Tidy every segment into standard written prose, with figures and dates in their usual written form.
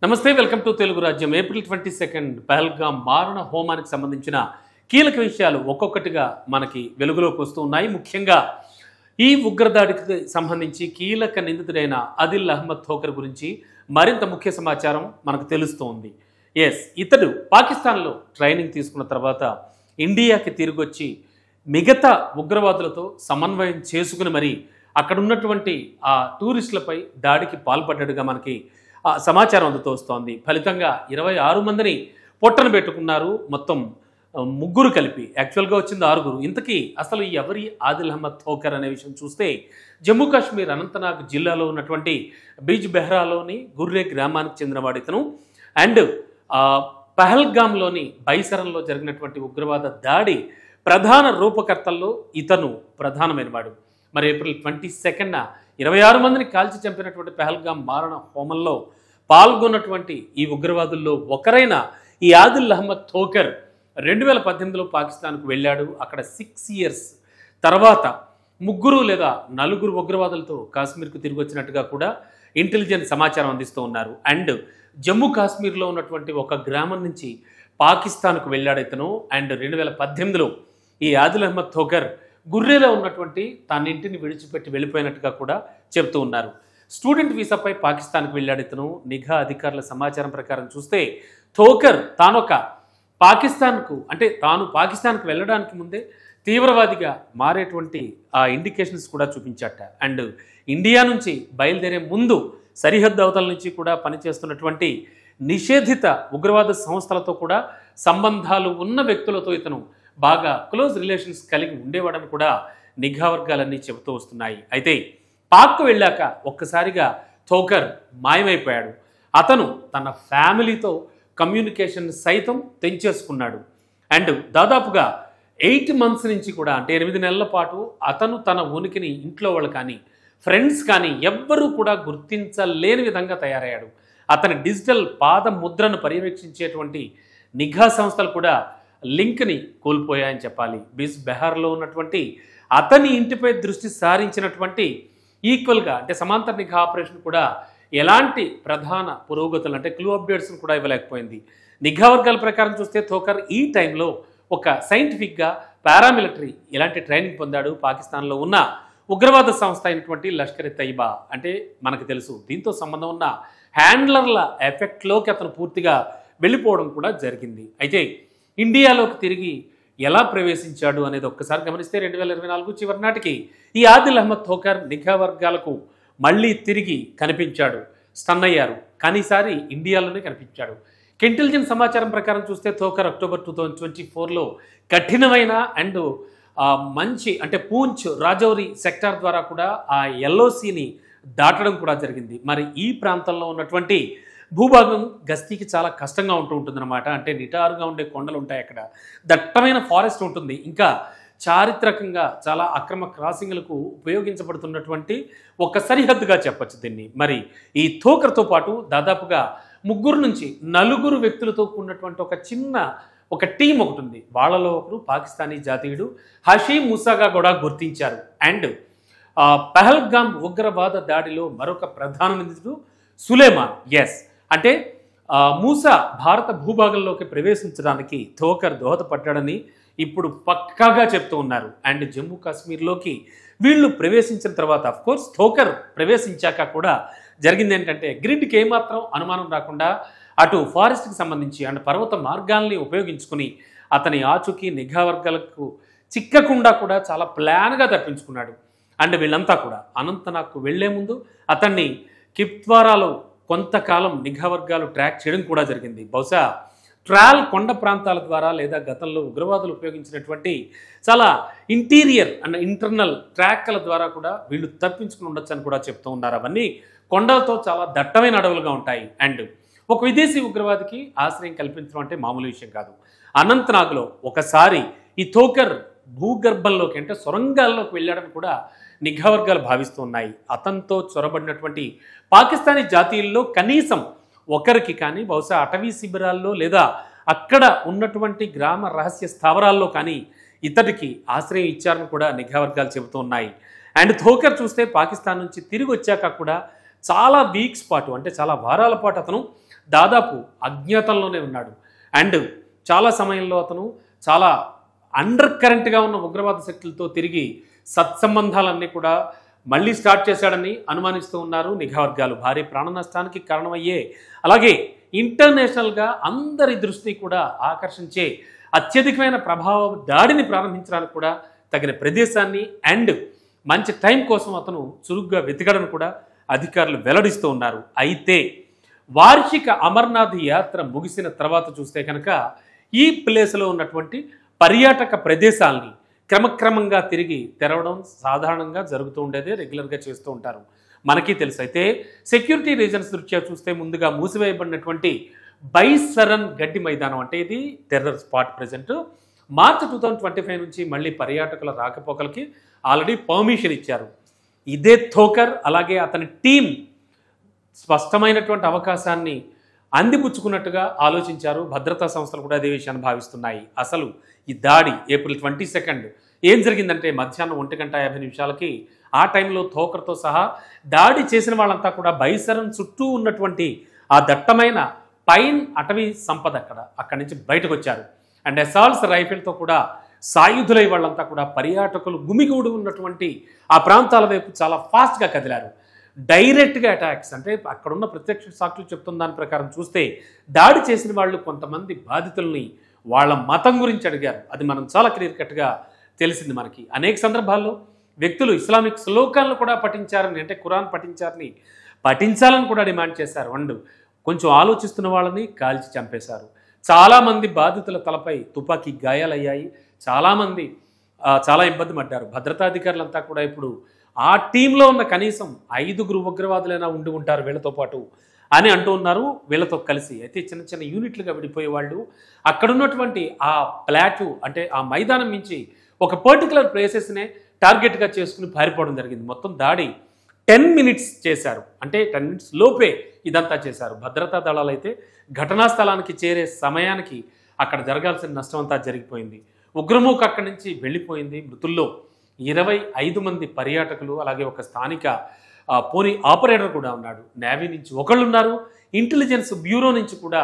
నమస్తే welcome to Telugu రాజ్యం. April 22 Pahalgam మారణ హోమానికి సంబంధించిన కీలక విషయాలు ఒక్కొక్కటిగా మనకి వెలుగులోకి వస్తూ ఉన్నాయి. ముఖ్యంగా ఈ ఉగ్రదాడికి సంబంధించి కీలక నిందితుడైన అదిల్ అహ్మద్ థోకర్ గురించి మరింత ముఖ్య సమాచారం మనకు తెలుస్తూ ఉంది. ఇతడు పాకిస్తాన్లో ట్రైనింగ్ తీసుకున్న తర్వాత ఇండియాకి తిరిగొచ్చి మిగతా ఉగ్రవాదులతో సమన్వయం చేసుకుని మరి అక్కడ ఉన్నటువంటి ఆ టూరిస్టులపై దాడికి పాల్పడ్డట్టుగా మనకి సమాచారం అందుతూ వస్తోంది. ఫలితంగా 26 మందిని పొట్టన పెట్టుకున్నారు. మొత్తం ముగ్గురు కలిపి యాక్చువల్గా వచ్చింది 6. ఇంతకీ అసలు ఎవరి ఆదిల్ అహ్మద్ థోకర్ అనే విషయం చూస్తే జమ్మూ కాశ్మీర్ అనంతనాగ్ జిల్లాలో ఉన్నటువంటి బీజ్ బెహ్రాలోని గుర్రే గ్రామానికి చెందినవాడు ఇతను. అండ్ పహల్గామ్లోని బైసరంలో జరిగినటువంటి ఉగ్రవాద దాడి ప్రధాన రూపకర్తల్లో ఇతను ప్రధానమైనవాడు. మరి ఏప్రిల్ 22న 26 మందిని కాల్చి చంపినటువంటి పహల్గామ్ మారణ హోమంలో పాల్గొన్నటువంటి ఈ ఉగ్రవాదుల్లో ఒకరైన ఈ ఆదిల్ అహ్మద్ థోకర్ 2018లో పాకిస్తాన్కు వెళ్ళాడు. అక్కడ 6 ఇయర్స్ తర్వాత 3 లేదా 4 ఉగ్రవాదులతో కాశ్మీర్కు తిరిగి వచ్చినట్టుగా కూడా ఇంటెలిజెన్స్ సమాచారం అందిస్తూ ఉన్నారు. అండ్ జమ్మూ కాశ్మీర్లో ఉన్నటువంటి ఒక గ్రామం నుంచి పాకిస్తాన్కు వెళ్ళాడు ఇతను. అండ్ 2018లో ఈ ఆదిల్ అహ్మద్ థోకర్ గుర్రేలో ఉన్నటువంటి తన ఇంటిని విడిచిపెట్టి వెళ్ళిపోయినట్టుగా కూడా చెప్తూ ఉన్నారు. స్టూడెంట్ వీసాపై పాకిస్తాన్కు వెళ్ళాడు ఇతను. నిఘా అధికారుల సమాచారం ప్రకారం చూస్తే థోకర్ తాను పాకిస్తాన్కు వెళ్ళడానికి ముందే తీవ్రవాదిగా మారేటువంటి ఆ ఇండికేషన్స్ కూడా చూపించాట. అండ్ ఇండియా నుంచి బయలుదేరే ముందు సరిహద్దు అవతల నుంచి కూడా పనిచేస్తున్నటువంటి నిషేధిత ఉగ్రవాద సంస్థలతో కూడా సంబంధాలు ఉన్న వ్యక్తులతో ఇతను బాగా క్లోజ్ రిలేషన్స్ కలిగి ఉండేవాడని కూడా నిఘా వర్గాలన్నీ చెబుతూ వస్తున్నాయి. అయితే పాక్కు వెళ్ళాక ఒక్కసారిగా థోకర్ మాయమైపోయాడు. అతను తన ఫ్యామిలీతో కమ్యూనికేషన్ సైతం తెంచేసుకున్నాడు. అండ్ దాదాపుగా 8 మంత్స్ నుంచి కూడా అంటే 8 నెలల పాటు అతను తన ఉనికిని ఇంట్లో వాళ్ళు కానీ ఫ్రెండ్స్ కానీ ఎవ్వరూ కూడా గుర్తించలేని విధంగా తయారయ్యాడు. అతని డిజిటల్ పాద ముద్రను పర్యవేక్షించేటువంటి నిఘా సంస్థలు కూడా లింక్ని కోల్పోయాయని చెప్పాలి. బిజ్ బెహార్లో ఉన్నటువంటి అతని ఇంటిపై దృష్టి సారించినటువంటి ఈక్వల్గా అంటే సమాంతర నిఘా ఆపరేషన్ కూడా ఎలాంటి ప్రధాన పురోగతులు అంటే క్లూ అప్డేట్స్ని కూడా ఇవ్వలేకపోయింది. నిఘా వర్గాల ప్రకారం చూస్తే థోకర్ ఈ టైంలో ఒక సైంటిఫిక్గా పారామిలిటరీ ఇలాంటి ట్రైనింగ్ పొందాడు. పాకిస్తాన్లో ఉన్న ఉగ్రవాద సంస్థ అయినటువంటి లష్కర్ ఎ తైబా అంటే మనకు తెలుసు. దీంతో సంబంధం ఉన్న హ్యాండ్లర్ల ఎఫెక్ట్లోకి అతను పూర్తిగా వెళ్ళిపోవడం కూడా జరిగింది. అయితే ఇండియాలోకి తిరిగి ఎలా ప్రవేశించాడు అనేది ఒక్కసారి గమనిస్తే 2024 చివరి నాటికి ఈ ఆదిల్ అహ్మద్ థోకర్ నిఘా వర్గాలకు మళ్ళీ తిరిగి కనిపించాడు. స్టన్ అయ్యారు. కానీ ఈసారి ఇండియాలోనే కనిపించాడు. ఇంటెలిజెన్స్ సమాచారం ప్రకారం చూస్తే థోకర్ అక్టోబర్ 2024లో కఠినమైన అండ్ మంచి అంటే పూంచ్ రాజౌరి సెక్టార్ ద్వారా కూడా ఆ ఎల్ఓసిని దాటడం కూడా జరిగింది. మరి ఈ ప్రాంతంలో ఉన్నటువంటి భూభాగం గస్తీకి చాలా కష్టంగా ఉంటుందన్నమాట. అంటే నిటారుగా ఉండే కొండలు ఉంటాయి, అక్కడ దట్టమైన ఫారెస్ట్ ఉంటుంది, ఇంకా చారిత్రకంగా చాలా అక్రమ క్రాసింగ్లకు ఉపయోగించబడుతున్నటువంటి ఒక సరిహద్దుగా చెప్పచ్చు దీన్ని. మరి ఈ థోకర్తో పాటు దాదాపుగా 3 నుంచి 4 వ్యక్తులతో కూడినటువంటి ఒక టీం ఒకటి ఉంది. వాళ్ళలో ఒకరు పాకిస్తానీ జాతీయుడు హషీమ్ మూసాగా కూడా గుర్తించారు. అండ్ పహల్గామ్ ఉగ్రవాద దాడిలో మరొక ప్రధాన నిందితుడు సులేమాన్. అంటే మూసా భారత భూభాగంలోకి ప్రవేశించడానికి థోకర్ దోహదపడ్డాడని ఇప్పుడు పక్కాగా చెప్తూ ఉన్నారు. అండ్ జమ్మూ కాశ్మీర్లోకి వీళ్ళు ప్రవేశించిన తర్వాత అఫ్కోర్స్ థోకర్ ప్రవేశించాక కూడా జరిగింది ఏంటంటే గ్రిడ్కి ఏమాత్రం అనుమానం రాకుండా అటు ఫారెస్ట్కి సంబంధించి అండ్ పర్వత మార్గాల్ని ఉపయోగించుకుని అతని ఆచూకీ నిఘా వర్గాలకు చిక్కకుండా కూడా చాలా ప్లాన్గా తప్పించుకున్నాడు. అండ్ వీళ్ళంతా కూడా అనంతనాగ్కు వెళ్లే ముందు అతన్ని కిప్వారాలో కొంతకాలం నిఘా వర్గాలు ట్రాక్ చేయడం కూడా జరిగింది. బహుశా ట్రాల్ కొండ ప్రాంతాల ద్వారా లేదా గతంలో ఉగ్రవాదులు ఉపయోగించినటువంటి చాలా ఇంటీరియర్ అండ్ ఇంటర్నల్ ట్రాక్ల ద్వారా కూడా వీళ్ళు తప్పించుకుని ఉండొచ్చు అని కూడా చెప్తూ ఉన్నారు. అవన్నీ కొండలతో చాలా దట్టమైన అడవులుగా ఉంటాయి. అండ్ ఒక విదేశీ ఉగ్రవాదికి ఆశ్రయం కల్పించడం అంటే మామూలు విషయం కాదు. అనంతనాగ్లో ఒకసారి ఈ థోకర్ భూగర్భంలోకి అంటే సొరంగాల్లోకి వెళ్ళాడని కూడా నిఘా వర్గాలు భావిస్తూ ఉన్నాయి. అతనితో చొరబడినటువంటి పాకిస్తానీ జాతీయుల్లో కనీసం ఒకరికి కానీ బహుశా అటవీ శిబిరాల్లో లేదా అక్కడ ఉన్నటువంటి గ్రామ రహస్య స్థావరాల్లో కానీ ఇతడికి ఆశ్రయం ఇచ్చారని కూడా నిఘా వర్గాలు చెబుతూ ఉన్నాయి. అండ్ థోకర్ చూస్తే పాకిస్తాన్ నుంచి తిరిగి వచ్చాక కూడా చాలా వీక్స్ పాటు అంటే చాలా వారాల పాటు అతను దాదాపు అజ్ఞాతంలోనే ఉన్నాడు. అండ్ చాలా సమయంలో అతను చాలా అండర్ కరెంట్గా ఉన్న ఉగ్రవాద శక్తులతో తిరిగి సత్సంబంధాలన్నీ కూడా మళ్ళీ స్టార్ట్ చేశాడని అనుమానిస్తూ ఉన్నారు నిఘా వర్గాలు. భారీ ప్రాణ నష్టానికి కారణమయ్యే, అలాగే ఇంటర్నేషనల్గా అందరి దృష్టిని కూడా ఆకర్షించే అత్యధికమైన ప్రభావ దాడిని ప్రారంభించడానికి కూడా తగిన ప్రదేశాన్ని అండ్ మంచి టైం కోసం అతను చురుగ్గా వెతకడం కూడా అధికారులు వెల్లడిస్తూ ఉన్నారు. అయితే వార్షిక అమర్నాథ్ యాత్ర ముగిసిన తర్వాత చూస్తే కనుక ఈ ప్లేస్లో ఉన్నటువంటి పర్యాటక ప్రదేశాలని క్రమక్రమంగా తిరిగి తెరవడం సాధారణంగా జరుగుతూ ఉండేది, రెగ్యులర్గా చేస్తూ ఉంటారు, మనకి తెలుసు. అయితే సెక్యూరిటీ రీజన్స్ దృష్ట్యా చూస్తే ముందుగా మూసివేయబడినటువంటి బైసరన్ గడ్డి మైదానం, అంటే ఇది టెర్రర్ స్పాట్ ప్రజెంట్, మార్చి 2025 నుంచి మళ్ళీ పర్యాటకుల రాకపోకలకి ఆల్రెడీ పర్మిషన్ ఇచ్చారు. ఇదే థోకర్ అలాగే అతని టీం స్పష్టమైనటువంటి అవకాశాన్ని అందిపుచ్చుకున్నట్టుగా ఆలోచించారు. భద్రతా సంస్థలు కూడా అదే విషయాన్ని భావిస్తున్నాయి. అసలు ఈ దాడి ఏప్రిల్ 22 ఏం జరిగిందంటే మధ్యాహ్నం 1:50 ఆ టైంలో థోకర్తో సహా దాడి చేసిన వాళ్ళంతా కూడా బైసరన్ చుట్టూ ఉన్నటువంటి ఆ దట్టమైన పైన్ అటవీ సంపద అక్కడి నుంచి బయటకు వచ్చారు. అండ్ అసాల్ట్స్ రైఫిల్తో కూడా సాయుధులై వాళ్ళంతా కూడా పర్యాటకులు గుమిగూడి ఉన్నటువంటి ఆ ప్రాంతాల వైపు చాలా ఫాస్ట్గా కదిలారు. డైరెక్ట్గా అటాక్స్, అంటే అక్కడున్న ప్రత్యక్ష సాక్షులు చెప్తున్న దాని ప్రకారం చూస్తే దాడి చేసిన వాళ్ళు కొంతమంది బాధితుల్ని వాళ్ళ మతం గురించి అడిగారు. అది మనం చాలా క్లియర్ కట్గా తెలిసింది మనకి. అనేక సందర్భాల్లో వ్యక్తులు ఇస్లామిక్ శ్లోకాలను కూడా పఠించారని, అంటే ఖురాన్ పఠించాలని కూడా డిమాండ్ చేశారు. అండ్ కొంచెం ఆలోచిస్తున్న వాళ్ళని కాల్చి చంపేశారు. చాలామంది బాధితుల తలపై తుపాకీ గాయాలయ్యాయి. చాలామంది చాలా ఇబ్బంది పడ్డారు. భద్రతాధికారులంతా కూడా ఇప్పుడు ఆ టీంలో ఉన్న కనీసం 5 ఉగ్రవాదులైనా ఉండి ఉంటారు వీళ్ళతో పాటు అని అంటూ ఉన్నారు. వీళ్ళతో కలిసి అయితే చిన్న చిన్న యూనిట్లుగా విడిపోయే వాళ్ళు అక్కడున్నటువంటి ఆ ప్లాటు, అంటే ఆ మైదానం నుంచి ఒక పర్టికులర్ ప్లేసెస్నే టార్గెట్గా చేసుకుని పారిపోవడం జరిగింది. మొత్తం దాడి 10 మినిట్స్ చేశారు, అంటే 10 మినిట్స్ లోపే ఇదంతా చేశారు. భద్రతా దళాలు అయితే ఘటనా స్థలానికి చేరే సమయానికి అక్కడ జరగాల్సిన నష్టం అంతా జరిగిపోయింది. ఉగ్రమూక అక్కడి నుంచి వెళ్ళిపోయింది. మృతుల్లో 25 మంది పర్యాటకులు, అలాగే ఒక స్థానిక పోనీ ఆపరేటర్ కూడా ఉన్నాడు. నేవీ నుంచి ఒకళ్ళు ఉన్నారు, ఇంటెలిజెన్స్ బ్యూరో నుంచి కూడా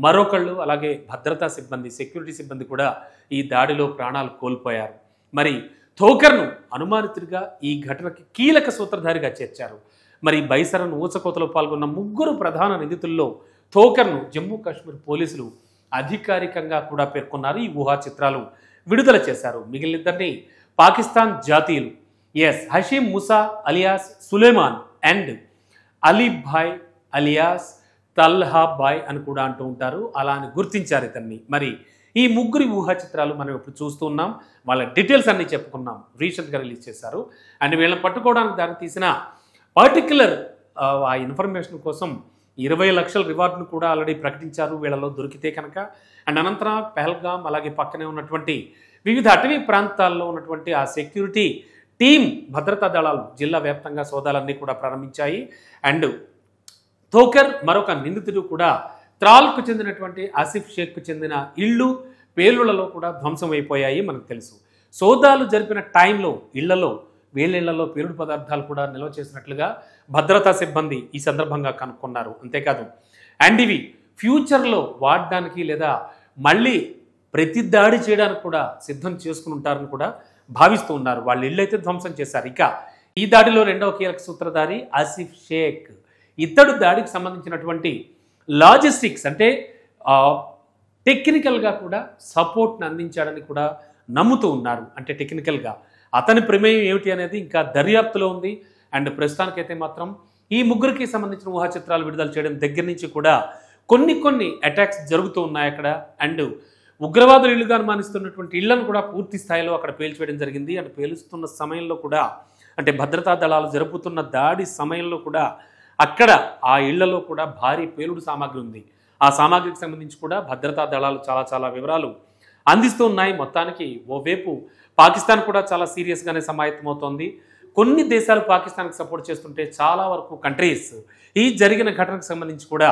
మరొకళ్ళు, అలాగే భద్రతా సిబ్బంది, సెక్యూరిటీ సిబ్బంది కూడా ఈ దాడిలో ప్రాణాలు కోల్పోయారు. మరి థోకర్ను అనుమానితుడిగా ఈ ఘటనకి కీలక సూత్రధారిగా చేర్చారు. మరి బైసరన్ ఊచకోతలో పాల్గొన్న 3 ప్రధాన నిందితుల్లో థోకర్ను జమ్మూ కాశ్మీర్ పోలీసులు అధికారికంగా కూడా పేర్కొన్నారు. ఈ ఊహా చిత్రాలు విడుదల చేశారు. మిగిలినిద్దరిని పాకిస్తాన్ జాతీయులు Hashim Musa alias Suleman and Alibhai alias Talhabhai అని కూడా అంటూ ఉంటారు. అలా అని గుర్తించారు ఇతన్ని. మరి ఈ 3 ఊహా చిత్రాలు మనం ఇప్పుడు చూస్తూ ఉన్నాం. వాళ్ళ డీటెయిల్స్ అన్నీ చెప్పుకున్నాం. రీసెంట్గా రిలీజ్ చేశారు. అండ్ వీళ్ళని పట్టుకోవడానికి దారి తీసిన పర్టిక్యులర్ ఆ ఇన్ఫర్మేషన్ కోసం 20 లక్షల రివార్డును కూడా ఆల్రెడీ ప్రకటించారు వీళ్ళలో దొరికితే కనుక. అండ్ అనంతరం పెహల్గాం, అలాగే పక్కనే ఉన్నటువంటి వివిధ అటవీ ప్రాంతాల్లో ఉన్నటువంటి ఆ సెక్యూరిటీ టీం, భద్రతా దళాలు జిల్లా వ్యాప్తంగా సోదాలన్నీ కూడా ప్రారంభించాయి. అండ్ థోకర్ మరొక నిందితుడు కూడా త్రాల్కు చెందినటువంటి ఆసిఫ్ షేక్కు చెందిన ఇళ్ళు, పేలుళ్లలో కూడా ధ్వంసం అయిపోయాయి మనకు తెలుసు. సోదాలు జరిపిన టైంలో వీళ్ళిళ్లలో పేలుడు పదార్థాలు కూడా నిల్వ చేసినట్లుగా భద్రతా సిబ్బంది ఈ సందర్భంగా కనుక్కున్నారు. అంతేకాదు అండ్ ఇవి ఫ్యూచర్లో వాడడానికి లేదా మళ్ళీ ప్రతి దాడి చేయడానికి కూడా సిద్ధం చేసుకుని ఉంటారని కూడా భావిస్తూ ఉన్నారు. వాళ్ళ ఇళ్ళు అయితే ధ్వంసం చేశారు. ఇక ఈ దాడిలో రెండవ కీలక సూత్రధారి ఆసిఫ్ షేక్. ఇతడు దాడికి సంబంధించినటువంటి లాజిస్టిక్స్, అంటే టెక్నికల్గా కూడా సపోర్ట్ని అందించాడని కూడా నమ్ముతూ ఉన్నారు. అంటే టెక్నికల్గా అతని ప్రమేయం ఏమిటి అనేది ఇంకా దర్యాప్తులో ఉంది. అండ్ ప్రస్తుతానికైతే మాత్రం ఈ 3కి సంబంధించిన ఊహా చిత్రాలు విడుదల చేయడం దగ్గర నుంచి కూడా కొన్ని అటాక్స్ జరుగుతూ ఉన్నాయి అక్కడ. అండ్ ఉగ్రవాదులు ఇళ్లుగా అనుమానిస్తున్నటువంటి ఇళ్లను కూడా పూర్తి స్థాయిలో అక్కడ పేల్చివేయడం జరిగింది. అండ్ పేలుస్తున్న సమయంలో కూడా, అంటే భద్రతా దళాలు జరుపుతున్న దాడి సమయంలో కూడా అక్కడ ఆ ఇళ్లలో కూడా భారీ పేలుడు సామాగ్రి ఉంది. ఆ సామాగ్రికి సంబంధించి కూడా భద్రతా దళాలు చాలా వివరాలు అందిస్తూ ఉన్నాయి. మొత్తానికి ఓవైపు పాకిస్తాన్ కూడా చాలా సీరియస్గానే సమాయత్తమవుతోంది. కొన్ని దేశాలు పాకిస్తాన్కి సపోర్ట్ చేస్తుంటే చాలా వరకు కంట్రీస్ ఈ జరిగిన ఘటనకు సంబంధించి కూడా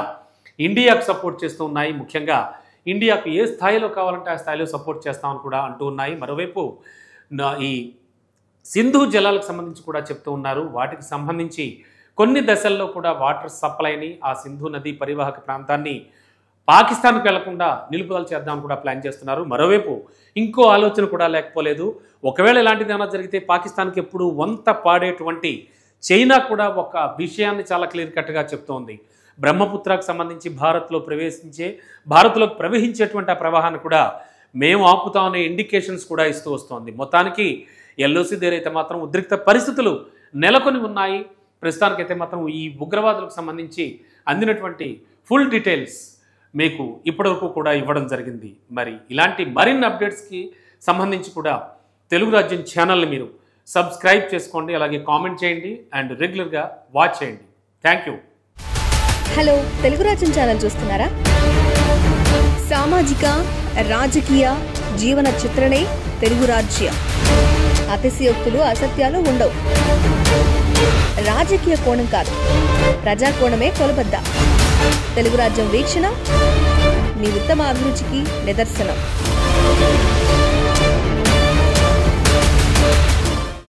ఇండియాకు సపోర్ట్ చేస్తూ ఉన్నాయి. ముఖ్యంగా ఇండియాకు ఏ స్థాయిలో కావాలంటే ఆ స్థాయిలో సపోర్ట్ చేస్తామని కూడా అంటూ ఉన్నాయి. మరోవైపు ఈ సింధు జలాలకు సంబంధించి కూడా చెప్తూ ఉన్నారు. వాటికి సంబంధించి కొన్ని దశల్లో కూడా వాటర్ సప్లైని ఆ సింధు నది పరివాహక ప్రాంతాన్ని పాకిస్తాన్కు వెళ్లకుండా నిలుపుదల చేద్దామని కూడా ప్లాన్ చేస్తున్నారు. మరోవైపు ఇంకో ఆలోచన కూడా లేకపోలేదు. ఒకవేళ ఇలాంటిది ఏమైనా జరిగితే పాకిస్తాన్కి ఎప్పుడు వంత పాడేటువంటి చైనా కూడా ఒక విషయాన్ని చాలా క్లియర్ కట్గా చెప్తోంది. బ్రహ్మపుత్రకు సంబంధించి భారత్లోకి ప్రవహించేటువంటి ఆ ప్రవాహాన్ని కూడా మేము ఆపుతామనే ఇండికేషన్స్ కూడా ఇస్తూ వస్తోంది. మొత్తానికి ఎల్ఓసి దగ్గర అయితే మాత్రం ఉద్రిక్త పరిస్థితులు నెలకొని ఉన్నాయి. ప్రస్తుతానికైతే మాత్రం ఈ ఉగ్రవాదులకు సంబంధించి అందినటువంటి ఫుల్ డీటెయిల్స్ మీకు ఇప్పటివరకు కూడా ఇవ్వడం జరిగింది. మరి ఇలాంటి మరిన్ని అప్డేట్స్కి సంబంధించి కూడా తెలుగు రాజ్యం ఛానల్ని మీరు సబ్స్క్రైబ్ చేసుకోండి, అలాగే కామెంట్ చేయండి అండ్ రెగ్యులర్గా వాచ్ చేయండి. Thank you. హలో, తెలుగు రాజ్యం ఛానల్ చూస్తున్నారా? సామాజిక రాజకీయ జీవన చిత్రణే తెలుగు రాజ్యం. అతిశయోక్తులు అసత్యాలు ఉండవు. రాజకీయ కోణం కాదు, ప్రజా కోణమే కొలబద్ద. తెలుగు రాజ్యం వీక్షణ మీ ఉత్తమ అభిరుచికి నిదర్శనం.